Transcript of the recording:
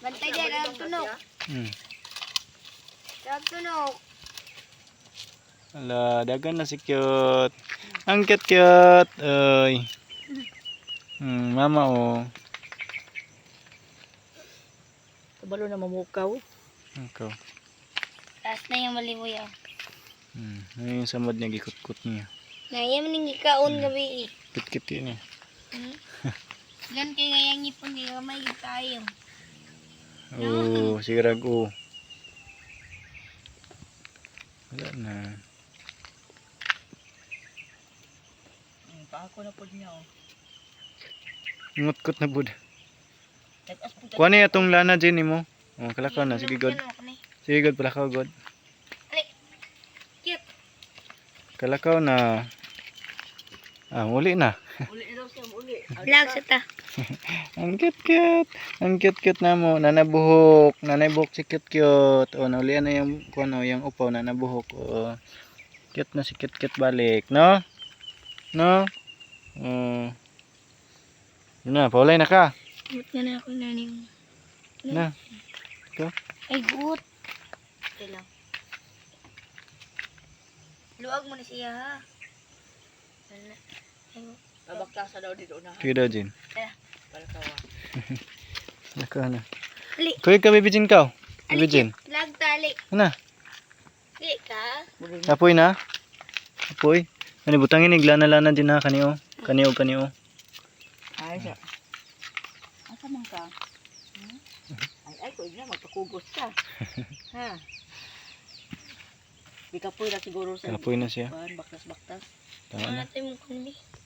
Bantay dyan, ang tunog. Ang tunog. Ala, dagan na si cute. Ang cute. Ay. Mama oh. Kabalo na mamukaw. Ikaw. Taas na yung malimuya. Ano yung samad niya, gikut-kut niya. Nayam ning ikaon gabi eh. Kit-kit yun eh. Gan kay ngayang ipon di may tayo. Oo, sirag oh. Wala na. Paako na po niya oh. Ngut-kut na bud. Nag-as po Kuha niya itong lana dyan mo. Oh, kalakaw na. Sige, God. Sige, God. Palakaw, God. Cute. Kalakaw na. Uli na. uli na daw siya, uli. Vlog sa ta. Ang cute-cute. Ang cute-cute na mo. Nanabuhok. Nanabuhok si cute-cute. O, naulian na yung, yung upaw. Nanabuhok. O, cute na si cute-cute balik. No? No? Yun na, paulay na ka. Gut nga na ako naning. Na. Ito. Ay, gut. Okay lang. Luag mo na siya ha. Wala. Mabaktasa daw dito na. Sige daw, Jin. Palakawa. Naka na. Ali. Kuya ka, bibijin ka. Bibijin. Vlog tali. Ano? Di ka. Apoy na. Apoy. Ano, butangin iglana-lana din ha, kaniyo. Kaniyo. Ay, siya. Asa man ka? Ay, ko na magpakugos ka. Ha? Di ka po na siguro sa Apoy na siya. baktas-baktas. Tama na. Natin mo kami.